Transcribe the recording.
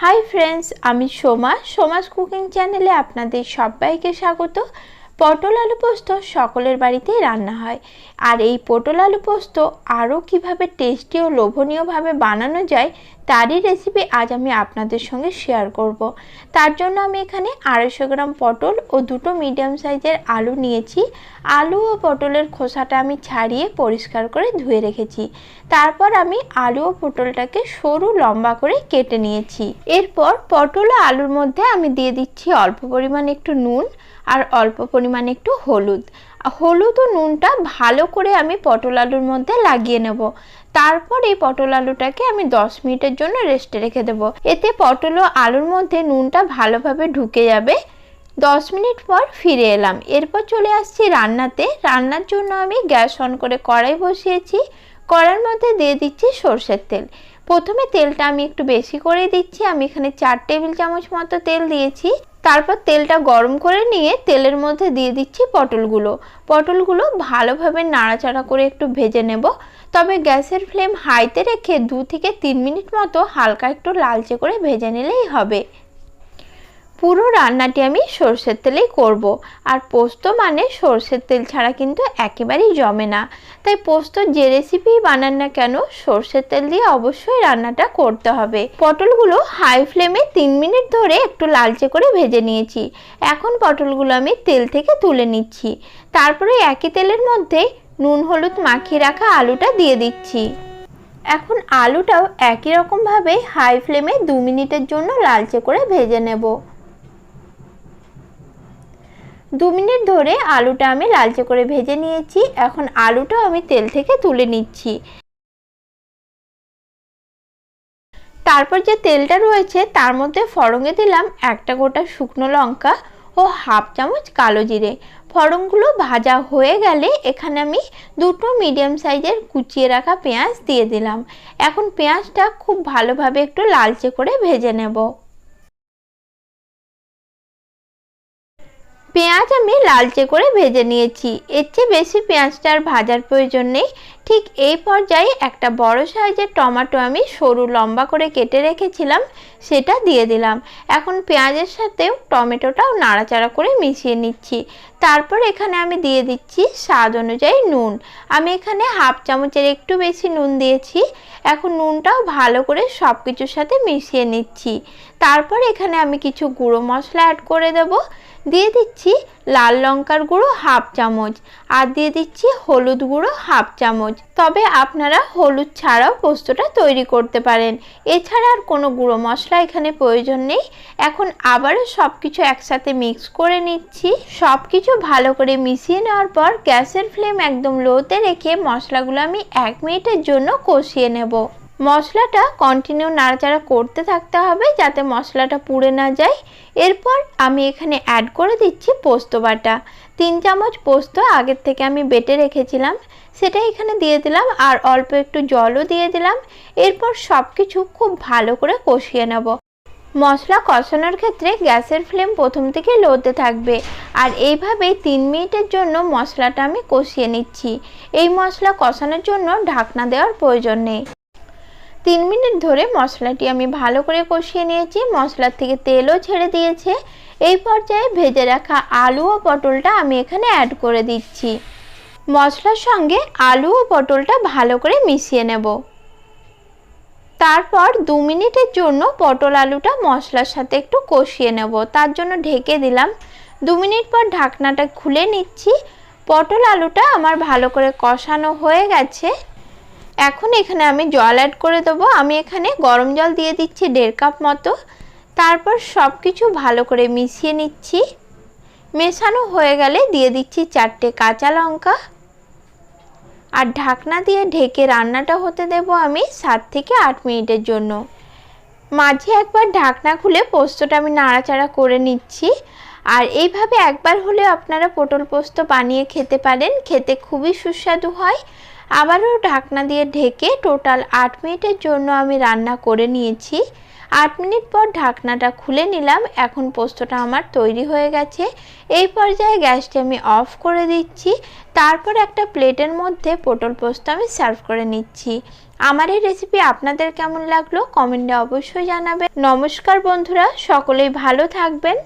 Hi friends आमी सोमास cooking चैनेले आपनादेर सबाइके स्वागत। पटल आलू पोस्त सकलेर बाड़ीतेई रान्ना हय और ये पटल आलू पोस्त आरो किभाबे टेस्टी और लोभनीय भावे बानानो जाय तारই रेसिपि आज आमी आपनादेर संगे शेयर करब। तार जोन्नो आमी एखाने 250 ग्राम पटल और दुटो मीडियम साइजेर आलू नियेछि। आलू और पटलेर खोसाटा आमी छाड़िए परिष्कार करे धुए रेखेछि। तारपर आमी आलू और पटलटाके सरू लम्बा करे केटे नियेछि। एरपर पटल और आलुर मध्य आमी दिये दिচ্ছি अल्प परिमाण एकटु नुन और अल्प परिमाण एकटु हलुद। हलुद और नुनटा भालो करे आमी पटल आलुर मध्य लागिए नेब। तारपर ये पटल आलूटाके आमी 10 मिनिटेर जोन्नो रेस्टे रेखे देब। एते पटल और आलुर मध्य नुनटा भालोभाबे ढुके जाबे। 10 मिनट पर फिरे एलाम। एरपर चले आसछि रान्नाते। रान्नार जोन्नो आमी ग्यास अन करे कड़ाई बसिएछि। कड़ाइर मध्य दिए दिচ্ছি সরষের तेल। प्रथमे तेलटा आमी एकटु बेशी करे दिচ্ছি। आमी एखाने 4 टेबिल चामच मतो तेल दिएछि। तारपर तेलटा गरम करे निये तेलेर मध्य दिए दिচ্ছি पटलगुलो। पटलगुलो भालोभाबे नाड़ाचाड़ा करे एकटु भेजे नेब। तबे गैसेर फ्लेम हाईते रेखे 2 থেকে 3 मिनट मतो हालका एकटु लालचे करे भेजे निलेई हबे। पुरो रान्नाटी आमी सर्षेर तेलेई करब और पोस्तो माने सर्षेर तेल छाड़ा किन्तु एकेबारेई जमे ना। ताई पोस्तो जे रेसिपि बानान ना केन सर्षेर तेल दिये अवश्यई रान्नाटा करते हबे। पटलगुलो हाई फ्लेमे 3 मिनट धरे एकटु लालचे करे भेजे नियेछि। एखन पटलगुलो आमी तेल थेके तुले निচ্ছি। तारपरे एकई तेलेर मধ্যে নুন হলুদ মাখিয়ে রাখা আলুটা দিয়ে দিচ্ছি। এখন আলুটাও একই রকম ভাবে হাই ফ্লেমে 2 মিনিটের জন্য লালচে করে ভেজে নেব। 2 মিনিট ধরে আলুটা আমি লালচে করে ভেজে নিয়েছি। এখন আলুটাও আমি তেল থেকে তুলে নিচ্ছি। তারপর যে তেলটা রয়েছে তার মধ্যে ফড়ঙে দিলাম একটা গোটা শুকনো লঙ্কা ও হাফ চামচ কালো জিরে। ফড়ংগুলো ভাজা হয়ে গেলে এখানে আমি দুটো মিডিয়াম সাইজের কুচিয়ে রাখা পেঁয়াজ দিয়ে দিলাম। এখন পেঁয়াজটা খুব ভালোভাবে একটু লালচে করে ভেজে নেব। পেঁয়াজ আমি লালচে করে ভেজে নিয়েছি। এর চেয়ে বেশি পেঁয়াজটা আর ভাজার প্রয়োজন নেই। ঠিক এই পর্যায়ে একটা বড় সাইজের টমেটো আমি সরু লম্বা করে কেটে রেখেছিলাম সেটা দিয়ে দিলাম। এখন পেঁয়াজের সাথে টমেটোটাও নাড়াচাড়া করে মিশিয়ে নিচ্ছি। তারপর এখানে আমি দিয়ে দিচ্ছি স্বাদ অনুযায়ী নুন। আমি এখানে হাফ চামচের একটু বেশি নুন দিয়েছি। এখন নুনটাও ভালো করে সব কিছুর সাথে মিশিয়ে নিচ্ছি। তারপর এখানে আমি কিছু গুঁড়ো মশলা অ্যাড করে দেব। দিয়ে দিচ্ছি লাল লঙ্কার গুঁড়ো হাফ চামচ আর দিয়ে দিচ্ছি হলুদ গুঁড়ো হাফ চামচ। তবে আপনারা হলুদ ছাড়াও পোস্তটা তৈরি করতে পারেন। এছাড়া আর কোনো গুঁড়ো মশলা এখানে প্রয়োজন নেই। এখন আবারও সব কিছু একসাথে মিক্স করে নিচ্ছি। সব কিছু ভালো করে মিশিয়ে নেওয়ার পর গ্যাসের ফ্লেম একদম লোতে রেখে মশলাগুলো আমি 1 মিনিটের জন্য কষিয়ে নেব। মশলাটা কন্টিনিউ নাড়াচাড়া করতে থাকতে হবে যাতে মশলাটা পুড়ে না যায়। এরপর আমি এখানে অ্যাড করে দিচ্ছি পোস্ত বাটা। 3 চামচ পোস্ত আগের থেকে আমি বেটে রেখেছিলাম সেটা এখানে দিয়ে দিলাম আর অল্প একটু জলও দিয়ে দিলাম। এরপর সব কিছু খুব ভালো করে কষিয়ে নেব। মশলা কষানোর ক্ষেত্রে গ্যাসের ফ্লেম প্রথম থেকে লোতে থাকবে আর এইভাবেই 3 মিনিটের জন্য মশলাটা আমি কষিয়ে নিচ্ছি। এই মশলা কষানোর জন্য ঢাকনা দেওয়ার প্রয়োজন নেই। 3 মিনিট ধরে মশলাটি আমি ভালো করে কষিয়ে নিয়েছি। মশলার থেকে তেলও ছেড়ে দিয়েছে। এই পর্যায়ে ভেজে রাখা আলু ও পটলটা আমি এখানে অ্যাড করে দিচ্ছি। মশলার সঙ্গে আলু ও পটলটা ভালো করে মিশিয়ে নেব। তারপর 2 মিনিটের জন্য পটল আলুটা মশলার সাথে একটু কষিয়ে নেব। তার জন্য ঢেকে দিলাম। 2 মিনিট পর ঢাকনাটা খুলে নিচ্ছি। পটল আলুটা আমার ভালো করে কষানো হয়ে গেছে। এখন এখানে আমি জল অ্যাড করে দেব। আমি এখানে গরম জল দিয়ে দিচ্ছি 1.5 কাপ মতো। তারপর সব কিছু ভালো করে মিশিয়ে নিচ্ছি। মেশানো হয়ে গেলে দিয়ে দিচ্ছি 4টে কাঁচা লঙ্কা আর ঢাকনা দিয়ে ঢেকে রান্নাটা হতে দেব আমি 7 থেকে 8 মিনিটের জন্য। মাঝে একবার ঢাকনা খুলে পোস্তটা আমি নাড়াচাড়া করে নিচ্ছি। আর এইভাবে একবার হলেও আপনারা পটল পোস্ত বানিয়ে খেতে পারেন। খেতে খুবই সুস্বাদু হয়। আবারও ঢাকনা দিয়ে ঢেকে টোটাল 8 মিনিটের জন্য আমি রান্না করে নিয়েছি। 8 মিনিট পর ঢাকনাটা খুলে নিলাম। এখন পোস্তটা আমার তৈরি হয়ে গেছে। এই পর্যায়ে গ্যাসটি আমি অফ করে দিচ্ছি। তারপর একটা প্লেটের মধ্যে পটল পোস্ত আমি সার্ভ করে নিচ্ছি। আমার এই রেসিপি আপনাদের কেমন লাগলো কমেন্টে অবশ্যই জানাবেন। নমস্কার বন্ধুরা, সকলেই ভালো থাকবেন।